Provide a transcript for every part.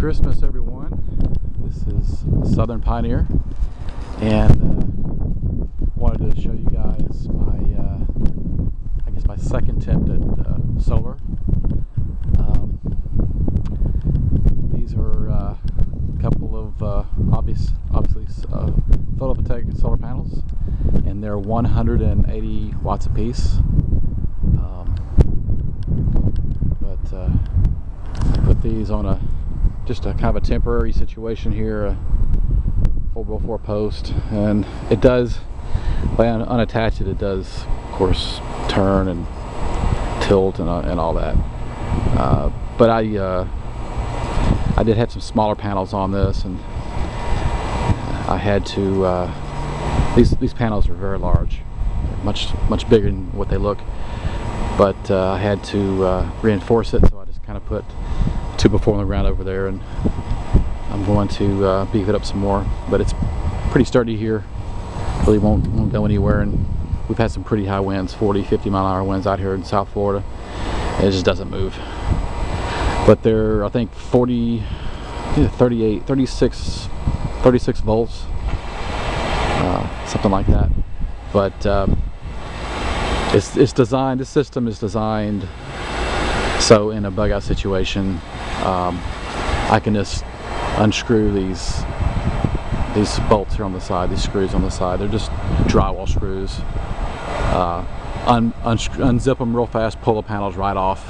Christmas, everyone. This is Southern Pioneer, and wanted to show you guys my, I guess my second attempt at solar. These are a couple of obviously photovoltaic solar panels, and they're 180 watts apiece. I put these on just a kind of a temporary situation here, a 4x4 post, and it does, by unattach it does of course turn and tilt and all that. But I did have some smaller panels on this, and I had to these panels are very large, much bigger than what they look, but I had to reinforce it, so I just kind of put 2x4 on the ground over there, and I'm going to beef it up some more. But it's pretty sturdy here, really won't go anywhere, and we've had some pretty high winds, 40-50 mile-an-hour winds out here in South Florida, and it just doesn't move. But they're, I think, 36 volts, something like that. But it's designed, this system is designed so in a bug out situation I can just unscrew these bolts here on the side, these screws on the side. They're just drywall screws. Unzip them real fast, pull the panels right off,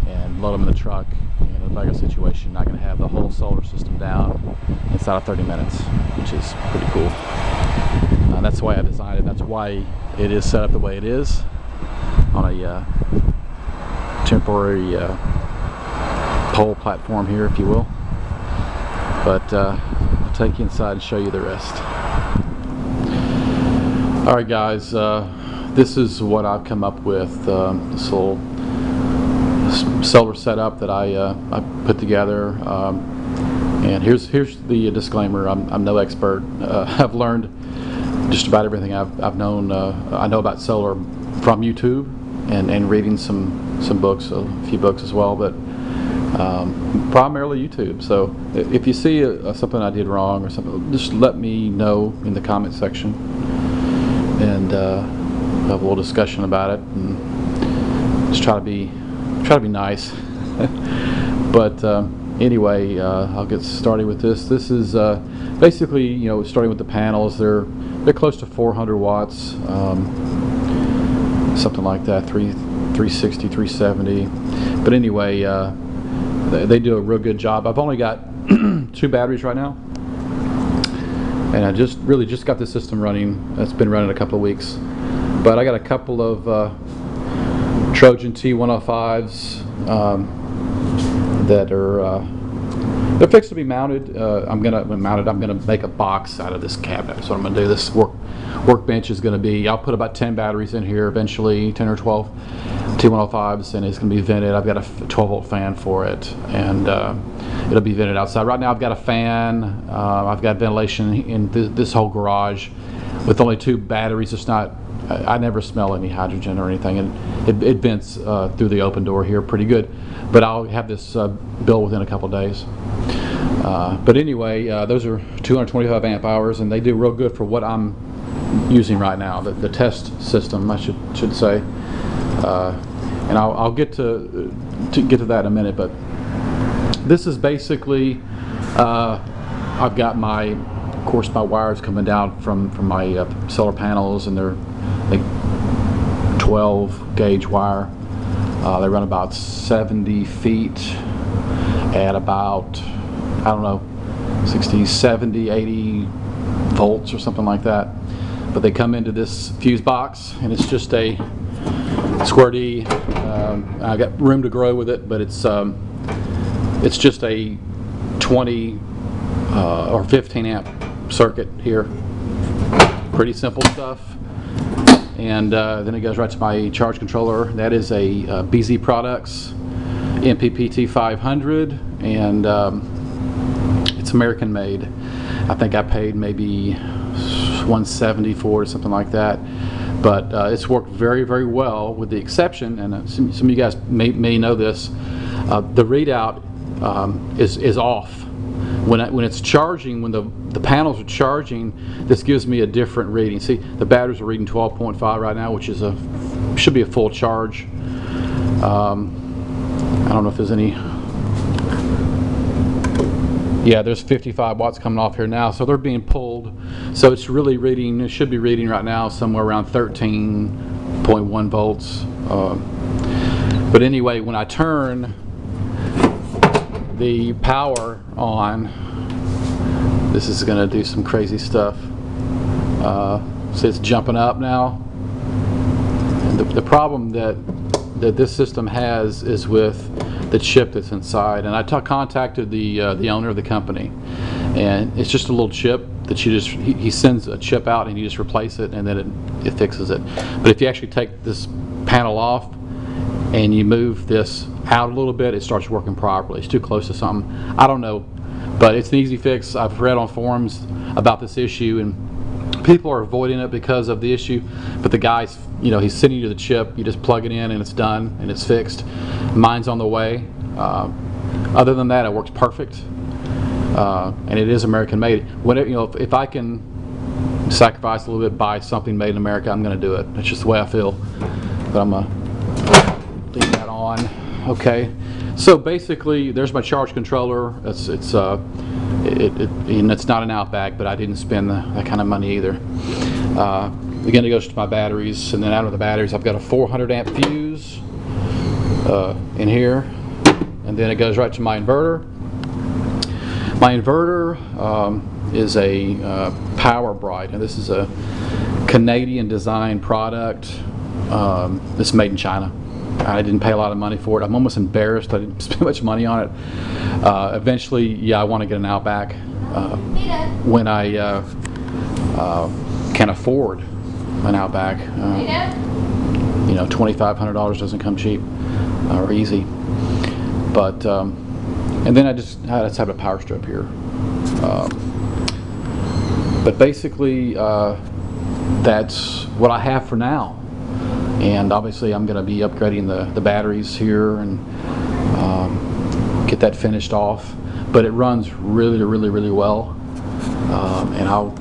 and load them in the truck. In a bug out situation, I can have the whole solar system down inside of 30 minutes, which is pretty cool. That's the way I designed it. That's why it is set up the way it is, on a temporary pole platform here, if you will. But I'll take you inside and show you the rest. Alright guys, this is what I've come up with, this little solar setup that I put together. And here's the disclaimer. I'm no expert. I've learned just about everything I've known. I know about solar from YouTube and reading some books, a few books as well, but primarily YouTube. So if you see something I did wrong or something, just let me know in the comment section, and have a little discussion about it, and just try to be nice. But anyway, I'll get started with this. This is basically, you know, starting with the panels. They're close to 400 watts, something like that, 360, 370. But anyway, they do a real good job. I've only got 2 batteries right now, and I just got this system running. It's been running a couple of weeks, but I got a couple of Trojan T105s that are they're fixed to be mounted. I'm gonna make a box out of this cabinet. That's what I'm gonna do. This workbench is gonna be, I'll put about 10 batteries in here eventually, 10 or 12 T105s, and it's gonna be vented. I've got a 12-volt fan for it, and it'll be vented outside. Right now I've got a fan. I've got ventilation in this whole garage with only 2 batteries. It's not, I never smell any hydrogen or anything, and it vents through the open door here pretty good. But I'll have this built within a couple of days. But anyway, those are 225 amp hours, and they do real good for what I'm using right now, the test system, I should say. And I'll get to that in a minute. But this is basically, I've got of course my wires coming down from my solar panels, and they're like 12 gauge wire. They run about 70 feet at about, I don't know, 60, 70, 80 volts or something like that. But they come into this fuse box, and it's just a Square D. I got room to grow with it, but it's just a 20 or 15 amp circuit here. Pretty simple stuff. And then it goes right to my charge controller. That is a BZ Products MPPT 500, and it's American made. I think I paid maybe $170 for it or something like that. But it's worked very, very well, with the exception, and some of you guys may know this, the readout is off. When it's charging, when the panels are charging, this gives me a different reading. See, the batteries are reading 12.5 right now, which is should be a full charge. I don't know if there's any. Yeah, there's 55 watts coming off here now, so they're being pulled. So it's really reading. It should be reading right now somewhere around 13.1 volts. But anyway, when I turn the power on, this is going to do some crazy stuff. So it's jumping up now. And the problem that this system has is with the chip that's inside. And I contacted the owner of the company, and it's just a little chip that you just he sends a chip out and you just replace it, and then it fixes it. But if you actually take this panel off and you move this out a little bit, it starts working properly. It's too close to something. I don't know, but it's an easy fix. I've read on forums about this issue, and people are avoiding it because of the issue. But the guy's, he's sending you the chip. You just plug it in, and it's done, and it's fixed. Mine's on the way. Other than that, it works perfect, and it is American made. If I can sacrifice a little bit, buy something made in America, I'm going to do it. That's just the way I feel. But I'm gonna leave that on. Okay, so basically there's my charge controller. It's not an Outback, but I didn't spend that kind of money either. Again, it goes to my batteries, and then out of the batteries I've got a 400 amp fuse in here, and then it goes right to my inverter. My inverter is a PowerBright, and this is a Canadian design product. It's made in China. I didn't pay a lot of money for it. I'm almost embarrassed I didn't spend much money on it. Eventually, yeah, I want to get an Outback when I can afford an Outback. $2,500 doesn't come cheap or easy. But and then I just have a power strip here. But basically, that's what I have for now. And obviously I'm going to be upgrading the batteries here and get that finished off. But it runs really, really, really well. And I'll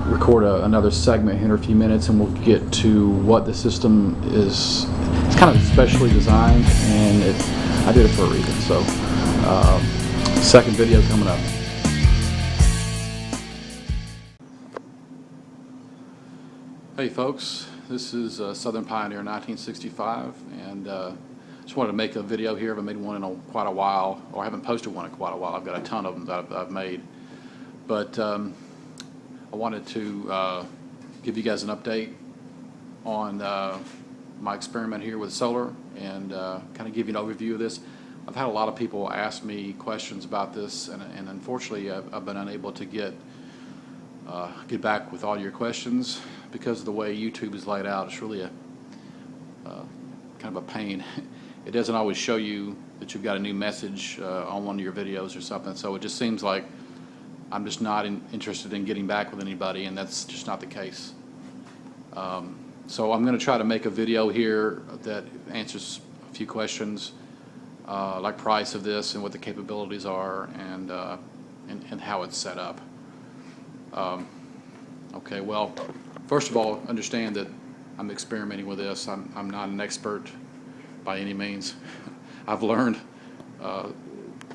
record another segment here in a few minutes, and we'll get to what the system is. It's kind of specially designed, and I did it for a reason. So second video coming up. Hey folks, this is Southern Pioneer 1965, and just wanted to make a video here. I haven't made one in quite a while, or I haven't posted one in quite a while. I've got a ton of them that I've made, but I wanted to give you guys an update on my experiment here with solar, and kind of give you an overview of this. I've had a lot of people ask me questions about this, and unfortunately I've been unable to get back with all your questions because of the way YouTube is laid out. It's really kind of a pain. It doesn't always show you that you've got a new message on one of your videos or something, so it just seems like I'm just not interested in getting back with anybody, and that's just not the case. So I'm going to try to make a video here that answers a few questions, like price of this and what the capabilities are, and how it's set up. Okay, well, first of all, understand that I'm experimenting with this. I'm not an expert by any means. I've learned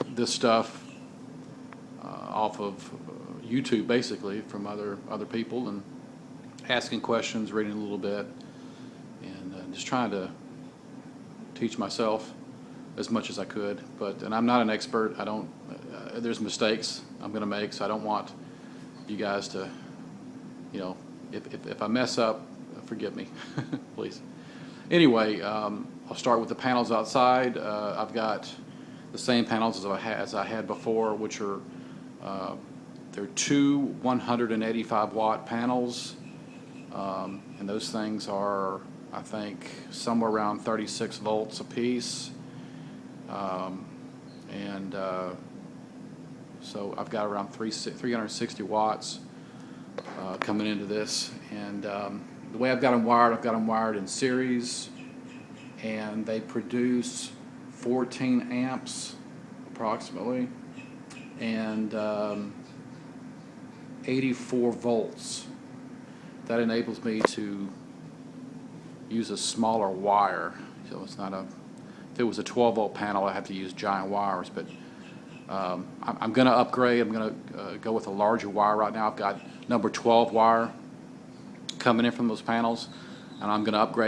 this stuff off of YouTube, basically, from other people, and asking questions, reading a little bit, and just trying to teach myself as much as I could. And I'm not an expert. I don't. There's mistakes I'm going to make, so I don't want you guys to, if I mess up, forgive me, please. Anyway, I'll start with the panels outside. I've got the same panels as I had before, which are they're two 185 watt panels, and those things are, I think, somewhere around 36 volts a piece, so I've got around 360 watts coming into this, and the way I've got them wired in series, and they produce 14 amps approximately, and 84 volts. That enables me to use a smaller wire, so it's not a, if it was a 12 volt panel I have to use giant wires, but I'm going to upgrade. I'm going to go with a larger wire right now. I've got number 12 wire coming in from those panels, and I'm going to upgrade